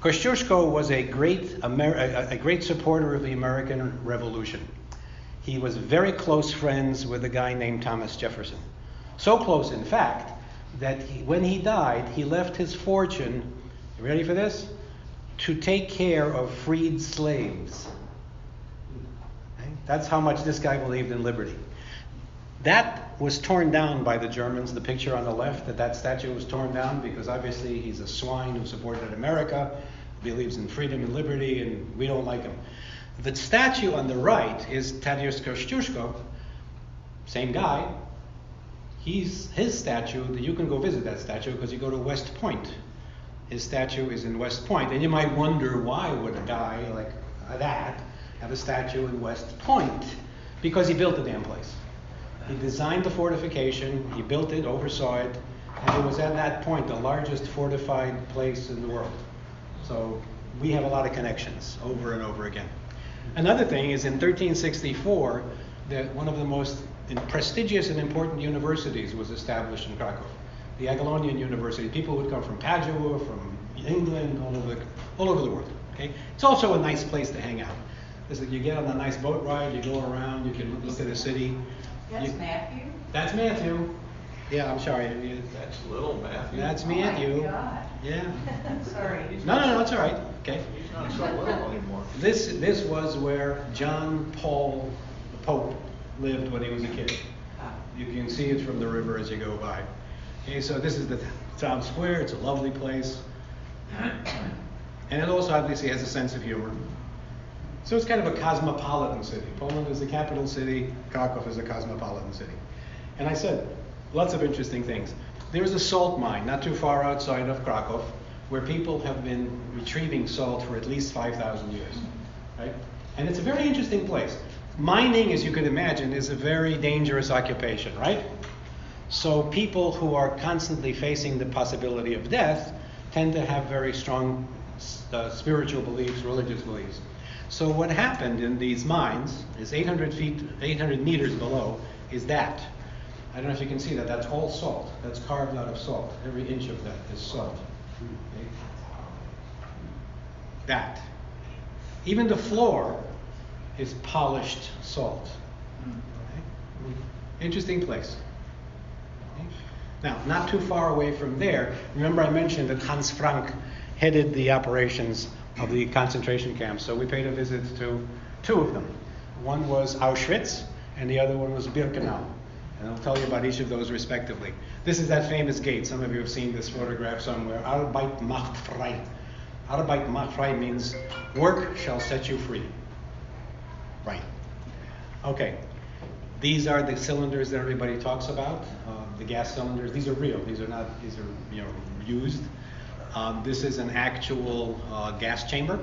Kosciuszko was a great supporter of the American Revolution. He was very close friends with a guy named Thomas Jefferson. So close, in fact, that when he died, he left his fortune, you ready for this? To take care of freed slaves. Okay? That's how much this guy believed in liberty. That was torn down by the Germans. The picture on the left, that statue was torn down because obviously he's a swine who supported America, believes in freedom and liberty, and we don't like him. The statue on the right is Tadeusz Kościuszko, same guy. His statue, you can go visit that statue because you go to West Point. His statue is in West Point, and you might wonder why would a guy like that have a statue in West Point? Because he built the damn place. He designed the fortification, he built it, oversaw it, and it was at that point the largest fortified place in the world. So we have a lot of connections over and over again. Another thing is in 1364, one of the most prestigious and important universities was established in Krakow. The Jagiellonian University. People would come from Padua, from England, all over the world. Okay? It's also a nice place to hang out. You get on a nice boat ride, you go around, you can look at the city. That's Matthew? That's Matthew. Yeah, I'm sorry. That's little Matthew. That's Matthew. Oh my God. Yeah. Sorry. No, it's all right. Okay. He's not so little anymore. This was where John Paul, the Pope, lived when he was a kid. You can see it from the river as you go by. Okay, so this is the town square. It's a lovely place. And it also obviously has a sense of humor. So it's kind of a cosmopolitan city. Poland is the capital city. Krakow is a cosmopolitan city. And I said, lots of interesting things. There's a salt mine not too far outside of Krakow where people have been retrieving salt for at least 5,000 years. Right? And it's a very interesting place. Mining, as you can imagine, is a very dangerous occupation, right? So people who are constantly facing the possibility of death tend to have very strong spiritual beliefs, religious beliefs. So what happened in these mines is 800 meters below is that. I don't know if you can see that. That's all salt. That's carved out of salt. Every inch of that is salt. Okay? That. Even the floor is polished salt. Okay? Interesting place. Okay? Now, not too far away from there, remember I mentioned that Hans Frank headed the operations of the concentration camps. So we paid a visit to two of them. One was Auschwitz, and the other one was Birkenau. And I'll tell you about each of those respectively. This is that famous gate. Some of you have seen this photograph somewhere. Arbeit macht frei. Arbeit macht frei means work shall set you free. Right. Okay. These are the cylinders that everybody talks about. The gas cylinders. These are real. These are used. This is an actual gas chamber.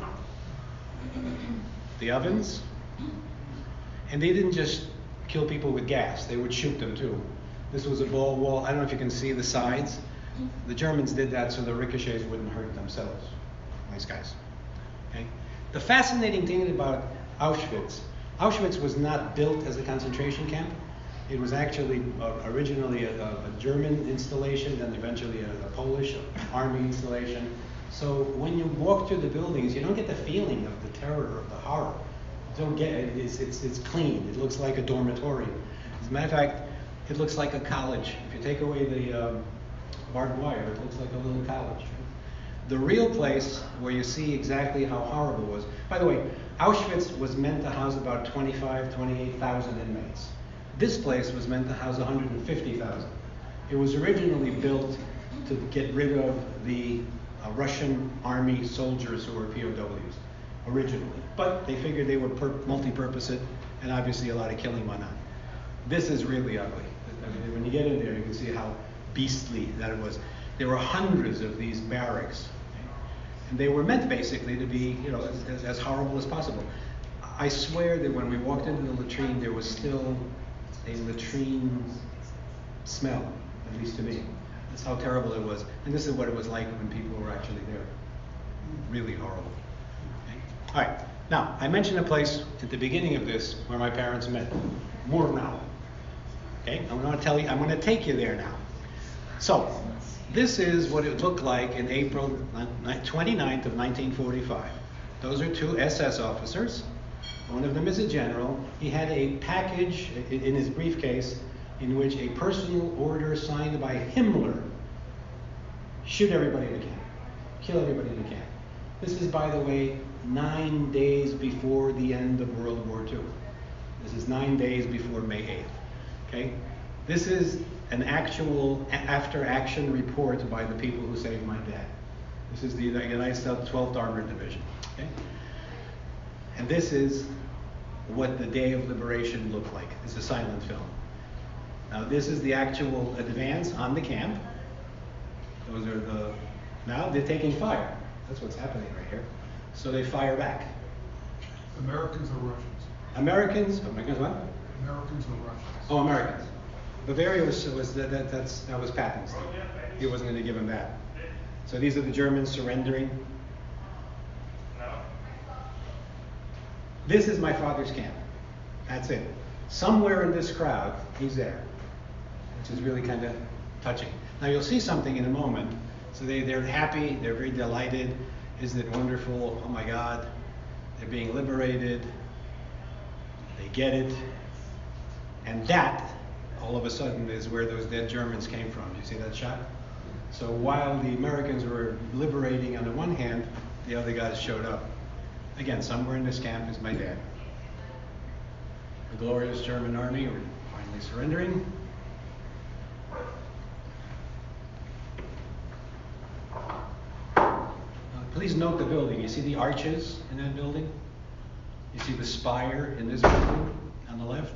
The ovens. And they didn't just kill people with gas. They would shoot them too. This was a ball wall. I don't know if you can see the sides. The Germans did that so the ricochets wouldn't hurt themselves. Nice guys. Okay. The fascinating thing about Auschwitz was not built as a concentration camp. It was actually originally a German installation, then eventually a Polish army installation. So when you walk through the buildings, you don't get the feeling of the terror, of the horror. You don't get it. It's clean. It looks like a dormitory. As a matter of fact, it looks like a college. If you take away the barbed wire, it looks like a little college. The real place where you see exactly how horrible it was. By the way, Auschwitz was meant to house about 28,000 inmates. This place was meant to house 150,000. It was originally built to get rid of the Russian army soldiers who were POWs, originally. But they figured they would multi-purpose it, and obviously a lot of killing went on. This is really ugly. I mean, when you get in there, you can see how beastly that it was. There were hundreds of these barracks, and they were meant basically to be, as horrible as possible. I swear that when we walked into the latrine, there was still a latrine smell, at least to me. That's how terrible it was. And this is what it was like when people were actually there. Really horrible. Okay? All right. Now, I mentioned a place at the beginning of this where my parents met. Murnau. Okay? I'm going to take you there now. So, This is what it looked like in April 29th of 1945. Those are two SS officers. One of them is a general. He had a package in his briefcase in which a personal order signed by Himmler: shoot everybody in the camp, kill everybody in the camp. This is, by the way, 9 days before the end of World War II. This is 9 days before May 8th. Okay? This is an actual after-action report by the people who saved my dad. This is the United States 12th Armored Division. Okay? And this is what the day of liberation looked like. It's a silent film. Now this is the actual advance on the camp. Those are the, now they're taking fire. That's what's happening right here. So they fire back. Americans or Russians? Americans what? Americans or Russians? Oh, Americans. Bavaria was that was Patton's thing. He wasn't going to give him that. So these are the Germans surrendering. This is my father's camp. That's it. Somewhere in this crowd, he's there, which is really kind of touching. Now you'll see something in a moment. So they're happy, they're very delighted. Isn't it wonderful? Oh my God, they're being liberated. They get it. And that, all of a sudden, is where those dead Germans came from. Do you see that shot? So while the Americans were liberating on the one hand, the other guys showed up. Again, somewhere in this camp is my dad. The glorious German army were finally surrendering. Please note the building. You see the arches in that building? You see the spire in this building on the left?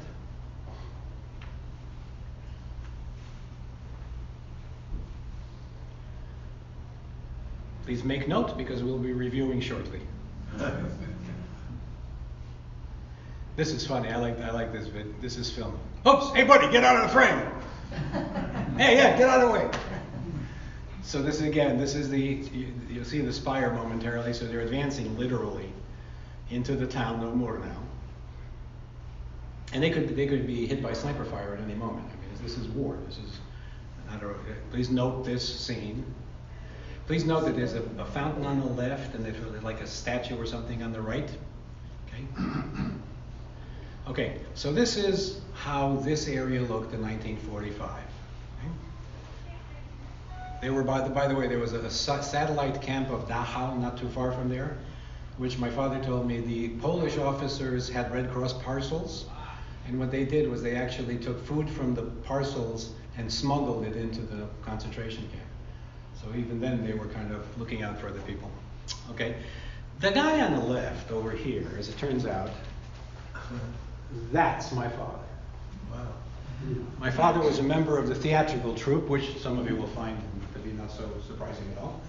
Please make note because we'll be reviewing shortly. This is funny. I like this bit. This is film. Oops! Hey, buddy, get out of the frame. Hey, yeah, get out of the way. So this again, this is you'll see the spire momentarily. So they're advancing literally into the town no more now, and they could be hit by sniper fire at any moment. I mean, this is war. This is not a. Please note this scene. Please note that there's a fountain on the left and there's like a statue or something on the right. Okay. Okay. So this is how this area looked in 1945. They were, by the way, there was a satellite camp of Dachau not too far from there, which my father told me the Polish officers had Red Cross parcels, and what they did was they actually took food from the parcels and smuggled it into the concentration camp. So even then they were kind of looking out for other people. Okay, the guy on the left over here, as it turns out, that's my father. Wow. My father was a member of the theatrical troupe, which some of you will find to be not so surprising at all.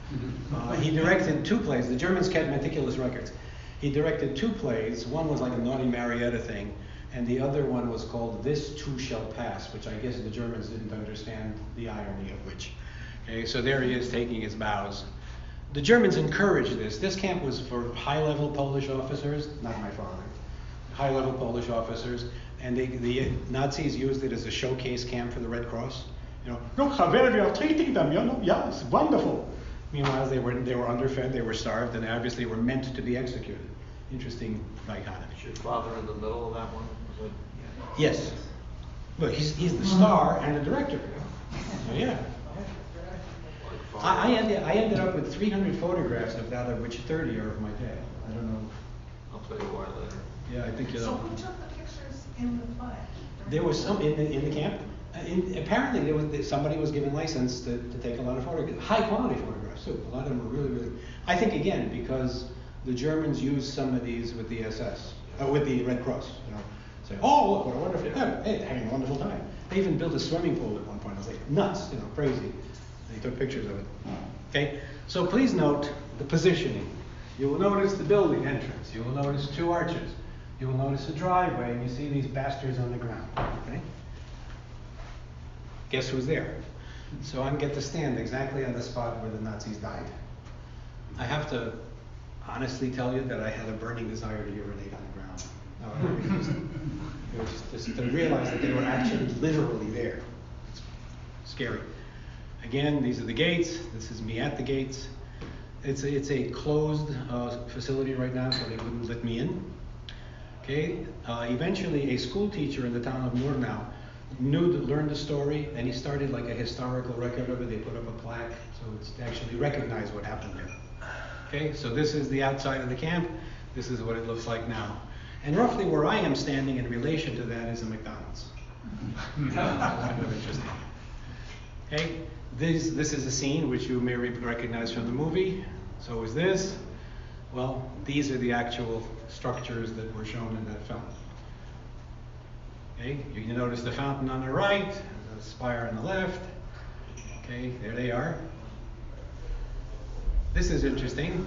He directed 2 plays. The Germans kept meticulous records. He directed 2 plays. One was like a Naughty Marietta thing, and the other one was called This Too Shall Pass, which I guess the Germans didn't understand the irony of which. Okay, so there he is taking his bows. The Germans encouraged this. This camp was for high-level Polish officers, not my father, high-level Polish officers. And the Nazis used it as a showcase camp for the Red Cross. You know, look how well we are treating them. You know, yeah, it's wonderful. Meanwhile, they were underfed, they were starved, and they obviously were meant to be executed. Interesting dichotomy. Is your father in the middle of that one? Was it? Yes. Look, he's the star and the director. So, yeah. I ended up with 300 photographs of that, of which 30 are of my dad. I don't know. I'll tell you why later. Yeah, I think you know. So who took the pictures in the play? There was some in the camp. Apparently, somebody was given license to take a lot of photographs, high quality photographs too. A lot of them were really, really. I think again because the Germans used some of these with the SS, with the Red Cross. You know, say, oh look what a wonderful camp. Hey, they're having a wonderful time. They even built a swimming pool at one point. I was like nuts, you know, crazy. They took pictures of it. Okay, so please note the positioning. You will notice the building entrance. You will notice 2 arches. You will notice a driveway, and you see these bastards on the ground. Okay? Guess who's there? So I get to stand exactly on the spot where the Nazis died. I have to honestly tell you that I had a burning desire to urinate on the ground. It was just to realize that they were actually literally there. It's scary. Again, these are the gates. This is me at the gates. It's a closed facility right now, so they wouldn't let me in. Okay. Eventually, a school teacher in the town of Murnau learned the story, and he started like a historical record of it. They put up a plaque, so it's to actually recognize what happened there. Okay, so this is the outside of the camp. This is what it looks like now. And roughly where I am standing in relation to that is a McDonald's. Kind of interesting. Okay, this is a scene which you may recognize from the movie. So is this. Well, these are the actual structures that were shown in that film. Okay, you can notice the fountain on the right, the spire on the left. Okay, there they are. This is interesting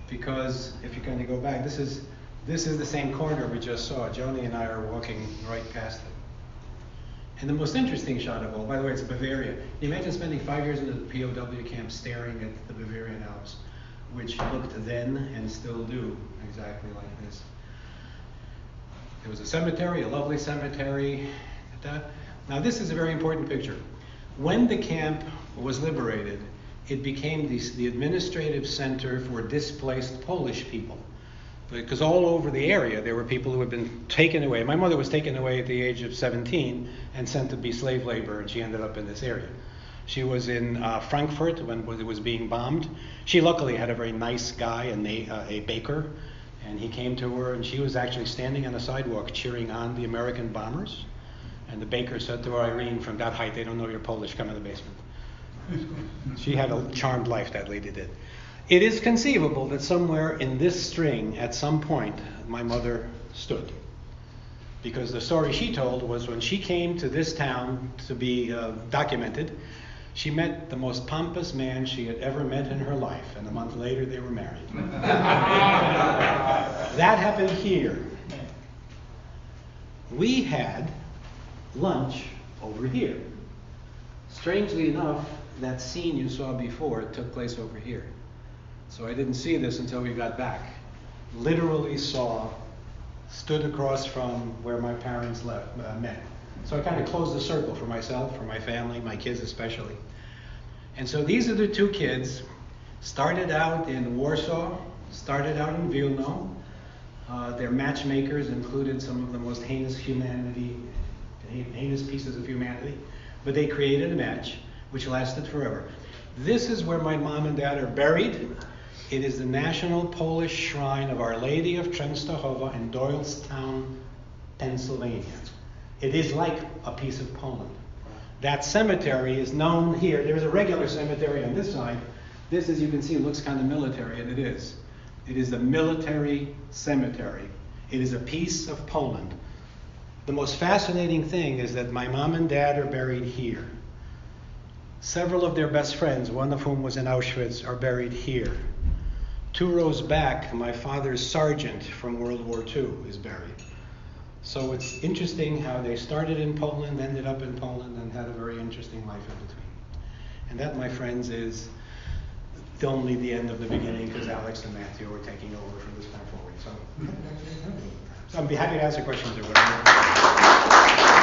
because if you kind of go back, this is the same corner we just saw. Joni and I are walking right past it. And the most interesting shot of all, by the way, it's Bavaria. Can you imagine spending 5 years in the POW camp staring at the Bavarian Alps, which looked then and still do exactly like this. There was a cemetery, a lovely cemetery. Now this is a very important picture. When the camp was liberated, it became the administrative center for displaced Polish people. Because all over the area there were people who had been taken away. My mother was taken away at the age of 17 and sent to be slave labor, and she ended up in this area. She was in Frankfurt when it was being bombed. She luckily had a very nice guy, a baker, and he came to her, and she was actually standing on the sidewalk cheering on the American bombers. And the baker said to her, "Irene, from that height, they don't know you're Polish, come in the basement." She had a charmed life, that lady did. It is conceivable that somewhere in this string, at some point, my mother stood. Because the story she told was when she came to this town to be documented, she met the most pompous man she had ever met in her life, and a month later they were married. That happened here. We had lunch over here. Strangely enough, that scene you saw before took place over here. So I didn't see this until we got back. Literally stood across from where my parents met. So I kind of closed the circle for myself, for my family, my kids especially. And so these are the two kids, started out in Warsaw, started out in Vilno. Their matchmakers included some of the most heinous pieces of humanity, but they created a match which lasted forever. This is where my mom and dad are buried. It is the National Polish Shrine of Our Lady of Częstochowa in Doylestown, Pennsylvania. It is like a piece of Poland. That cemetery is known here. There's a regular cemetery on this side. This, as you can see, looks kind of military, and it is. It is the military cemetery. It is a piece of Poland. The most fascinating thing is that my mom and dad are buried here. Several of their best friends, one of whom was in Auschwitz, are buried here. 2 rows back, my father's sergeant from World War II is buried. So it's interesting how they started in Poland, ended up in Poland, and had a very interesting life in between. And that, my friends, is only the end of the beginning, because Alex and Matthew are taking over from this time forward. So I'd be happy to answer questions or whatever.